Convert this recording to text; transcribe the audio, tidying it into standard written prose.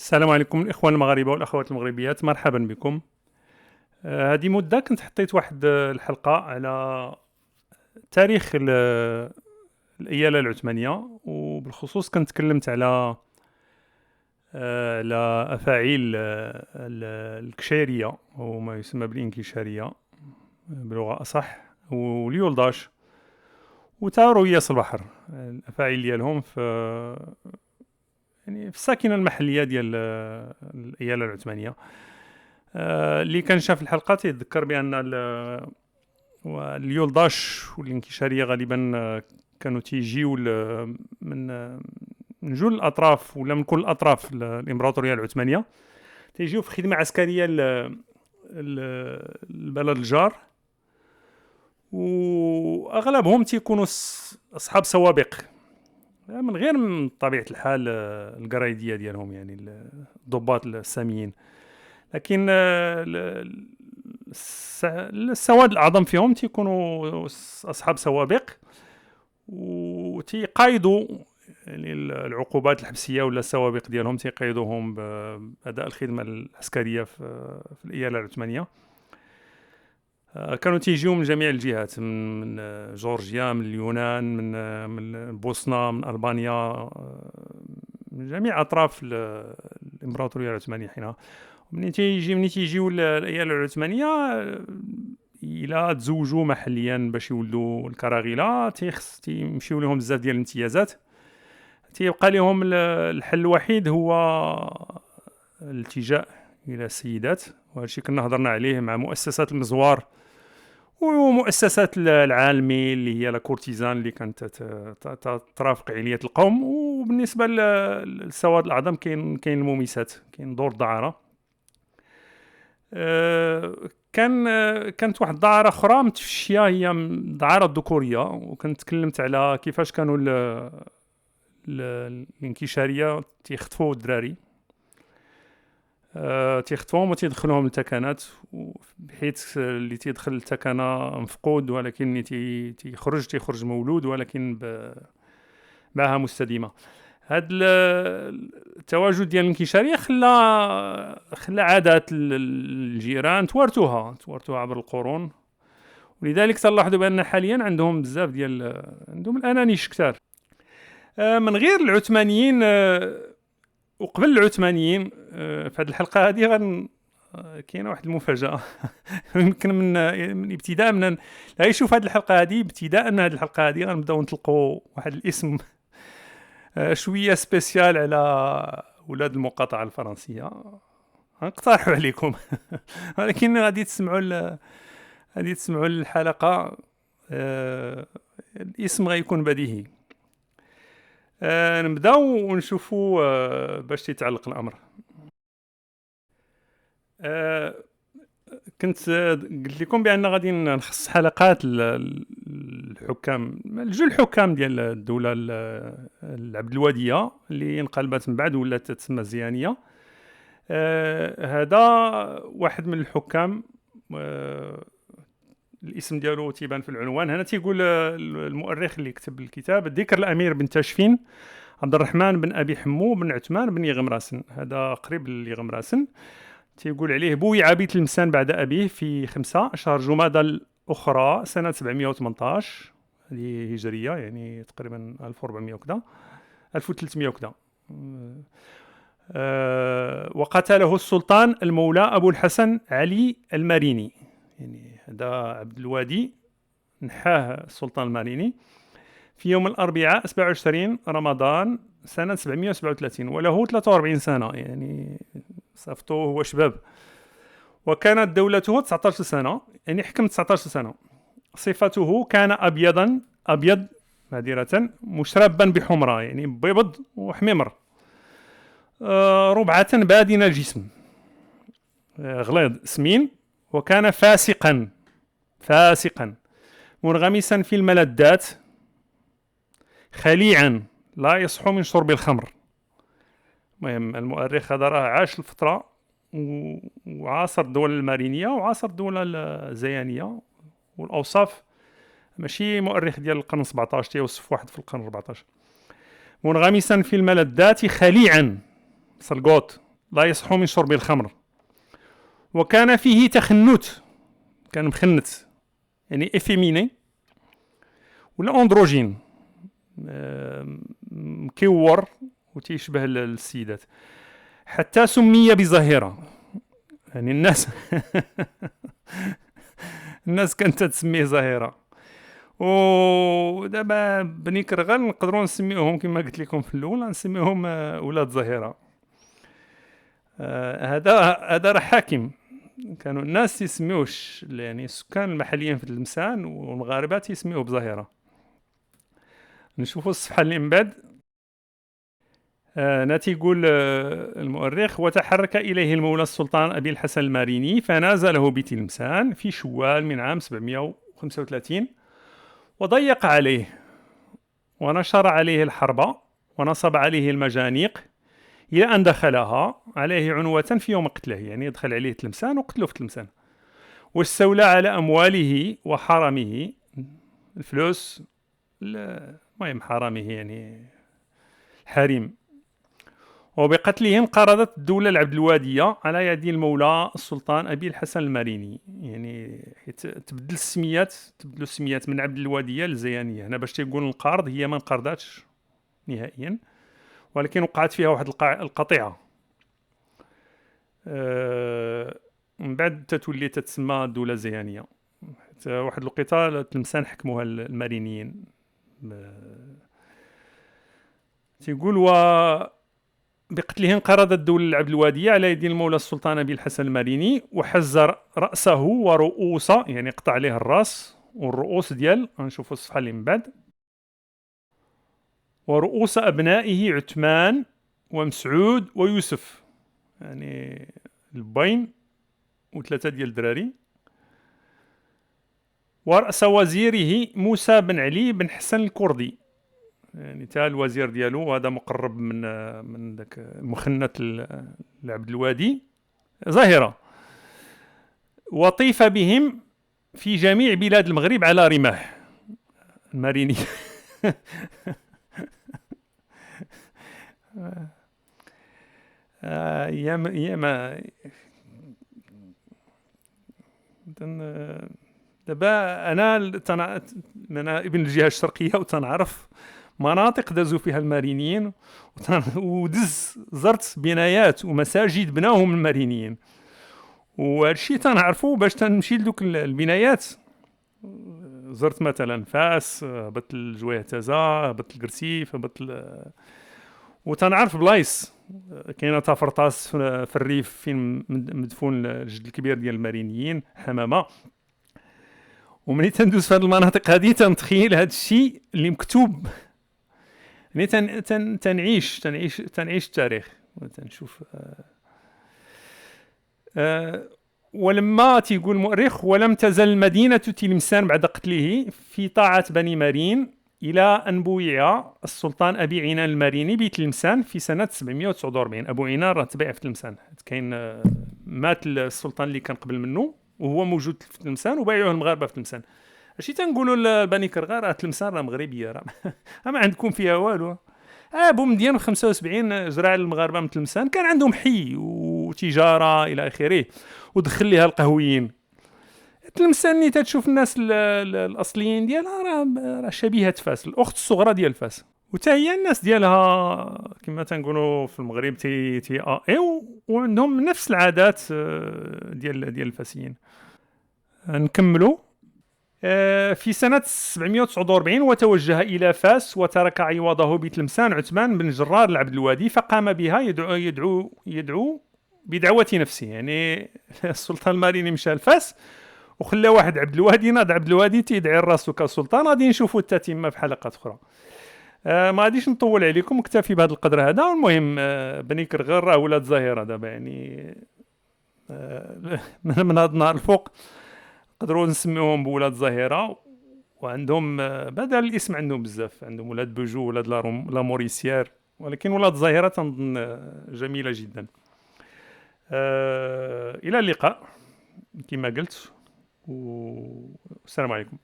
السلام عليكم الإخوان المغاربة والأخوات المغربيات، مرحبا بكم. هذه مدة كنت حطيت واحد الحلقة على تاريخ الإيالة العثمانية، وبالخصوص كنت تكلمت على أفاعيل الكشيرية أو ما يسمى بالإنكشارية بلغة أصح، واليولداش وتاروياس البحر، الأفاعيل ديالهم يعني في الساكنة المحلية ديال الإيالة العثمانية. اللي كان شاف الحلقة تيتذكر بأن اليولداش والانكشارية غالبا كانوا تيجيو من جل الأطراف ولا من كل الأطراف الإمبراطورية العثمانية، تيجيو في خدمة عسكرية البلد الجار، وأغلبهم تيكونوا أصحاب سوابق من غير من طبيعة الحال القرايدية ديالهم، يعني الضباط الساميين، لكن السواد الأعظم فيهم تيكونوا أصحاب سوابق وتيقايدوا يعني العقوبات الحبسية ولا السوابق ديالهم تيقايدوهم بأداء الخدمة العسكرية في الإيالة العثمانية. كانوا تيجيو من جميع الجهات، من جورجيا، من اليونان، من البوسنة، من ألبانيا، من جميع أطراف الإمبراطورية العثمانية حينها. منين تيجيو الأيالة العثمانية إلا تزوجوا محليا باش يولدوا الكراغيلة تيمشيو لهم بزاف ديال الامتيازات، تيبقى لهم الحل الوحيد هو الالتجاء إلى السيدات، وهذا الشيء كنا هضرنا عليه مع مؤسسات المزوار ومؤسسات العالمي اللي هي الكورتيزان اللي كانت ترافق علية القوم. وبالنسبة للسواد الأعظم كاين المومسات، كاين دور الدعارة. كانت واحد الدعارة أخرى متفشية هي الدعارة الذكورية، وكنت تكلمت على كيفاش كانوا الانكشارية تيخطفوا الدراري، تيخطفوهم وتيدخلوهم للتكانات، بحيث اللي تيدخل التكانة مفقود، ولكن اللي تيخرج مولود ولكن معها مستديمة. هاد التواجد ديال الانكشارية خلى عادات الجيران توارثوها عبر القرون، ولذلك تلاحظوا بأن حاليا عندهم بزاف عندهم الأنانيش كتار. من غير العثمانيين وقبل العثمانيين، في هذه الحلقة هذه كاينه واحد المفاجأة. يمكن من ابتداء لا يشوف هذه الحلقة هذه، ابتداء من هذه الحلقة هذه غنبداو نطلقوا واحد الاسم شوية سبيسيال على ولاد المقاطعة الفرنسية، نقترح عليكم. ولكن غادي تسمعوا الحلقة، الاسم غيكون بديهي. نبداو ونشوفوا باش يتعلق الأمر. كنت قلت لكم بأن غادي نخص حلقات الحكام، الحكام ديال الدولة العبدالوادية اللي انقلبت من بعد ولات تسمى الزيانية. هذا واحد من الحكام، الاسم ديالو تيبان في العنوان هنا، تيقول المؤرخ اللي كتب الكتاب: ذكر الأمير بن تاشفين عبد الرحمن بن أبي حمو بن عثمان بن يغمراسن. هذا قريب ليغمراسن. تيقول عليه: بويع بتلمسان بعد أبيه في 5 شهر جمادى الأخرى سنة 718، هذه هجرية، يعني تقريبا 1400 وكذا، 1300 وكذا. وقتله السلطان المولى أبو الحسن علي الماريني، يعني هذا عبد الوادي نحاه السلطان الماريني في يوم الأربعاء 27 رمضان سنة 737، وله 43 سنة، يعني صافته هو شباب. وكانت دولته 19 سنة، يعني حكم 19 سنة. صفته كان أبيض معذرة مشربا بحمرة، يعني بيض وحميمر، ربعة بادن الجسم، غليظ سمين. وكان فاسقا منغمسا في الملذات، خليعا لا يصح من شرب الخمر. المهم المؤرخ هذا راه عاش الفترة وعاصر الدولة المارينية وعاصر الدولة الزيانية، والأوصاف ماشي مؤرخ ديال القرن 17 تيوصف واحد في القرن 14. منغمسا في الملذات خليعا سلقوط لا يصحو من شرب الخمر. وكان فيه تخنت، كان مخنت، يعني افيميني ولا اندروجين، مكور وتيشبه السيدات، حتى سمي بظاهرة. يعني الناس الناس كانت تسميه ظاهرة. ودابا بني كرغال نقدروا نسميوهم كما قلت لكم في الاول، نسميوهم ولاد ظاهرة. هذا راه حاكم. كانوا الناس يسميوش، يعني السكان المحليين في تلمسان والمغاربه يسميوه بظاهرة. نشوفوا الصفحة اللي من بعد. ناتي يقول المؤرخ: وتحرك إليه المولى السلطان أبي الحسن الماريني فنازله بتلمسان في شوال من عام 735، وضيق عليه ونشر عليه الحرب ونصب عليه المجانيق إلى أن دخلها عليه عنوة في يوم قتله. يعني دخل عليه تلمسان وقتله في تلمسان، واستولى على أمواله وحرمه، الفلوس، المهم حرمه يعني الحريم. وبقتله انقرضت الدولة العبدالوادية على يد المولى السلطان أبي الحسن الماريني. يعني تبدلوا السميات من عبد الوادية لزيانية. هنا باش تيقول القرض، هي ما انقرضتش نهائيا، ولكن وقعت فيها واحد القطيعة. من بعد تتولي تتسمى الدولة الزيانية. واحد الوقيته تلمسان حكموها المارينيين. تيقول: بقتله انقرضت الدولة العبدالوادية على يد المولى السلطان أبي الحسن الماريني، وحز رأسه ورؤوس، يعني قطع عليه الرأس والرؤوس ديال، غنشوفوا الصفحة اللي من بعد، ورؤوس أبنائه عثمان ومسعود ويوسف، يعني البين وثلاثة ديال الدراري، ورأس وزيره موسى بن علي بن حسن الكردي، يعني تا الوزير ديالو هذا مقرب من ذاك مخنة العبد الوادي ظاهرة. وطيف بهم في جميع بلاد المغرب على رماح الماريني. ياما دابا انا ابن الجهه الشرقيه وتنعرف مناطق دازوا فيها المارينيين، زرت بنايات ومساجد بناهم المارينيين، وهادشي تنعرفو باش تنمشي لدوك البنايات. زرت مثلا فاس، هبطت الجويهتازا، هبطت القرسيف، وتنعرف بلايص. كاينه تافرطاس في الريف فين مدفون الجد الكبير ديال المارينيين، حمامه. ومني تندوز في هذه المناطق هذه تنتخيل هذا الشيء اللي مكتوب. يعني تنعيش التاريخ وتنشوف. ولما تيقول المؤرخ: ولم تزل مدينة تلمسان بعد قتله في طاعة بني مارين إلى أن بويع السلطان أبي عينان الماريني بتلمسان في سنة 749. أبو عينان راه تبايع في تلمسان، كاين مات السلطان اللي كان قبل منه وهو موجود في تلمسان، وبايعوه المغاربة في تلمسان. اش تنقولوا لبني كرغار؟ راه تلمسان راه مغربيه، راه ما عندكم فيها والو. بومدين 75 جرع المغاربه من تلمسان كان عندهم حي وتجاره الى اخره، ودخل ليها القهويين. تلمسان اللي تشوف الناس الاصليين ديالها راه شبيهه فاس، الاخت الصغرى ديال فاس، وتا هي الناس ديالها كما تنقولوا في المغرب تي وعندهم نفس العادات ديال الفاسيين. نكملوا. في سنة 749 وتوجه إلى فاس، وترك عوضه بتلمسان عثمان بن جرار العبد الوادي، فقام بها يدعو بدعوة نفسه. يعني السلطان الماريني مشى لفاس وخلى واحد عبد الوادي، ناض عبد الوادي تيدعي راسو كسلطان. غادي نشوفوا التتمة في حلقات أخرى. ما غاديش نطول عليكم، نكتفي بهذا القدر هذا. والمهم بني كرغر راه ولاد ظاهرة دابا، يعني من هذا النهار الفوق نقدروا نسميوهم بولاد ظاهرة. وعندهم بدل الاسم عندهم بزاف، عندهم ولاد بوجو، ولاد لاموريسيير، ولكن ولاد ظاهرة تنظن جميلة جدا. إلى اللقاء كما قلت، والسلام عليكم.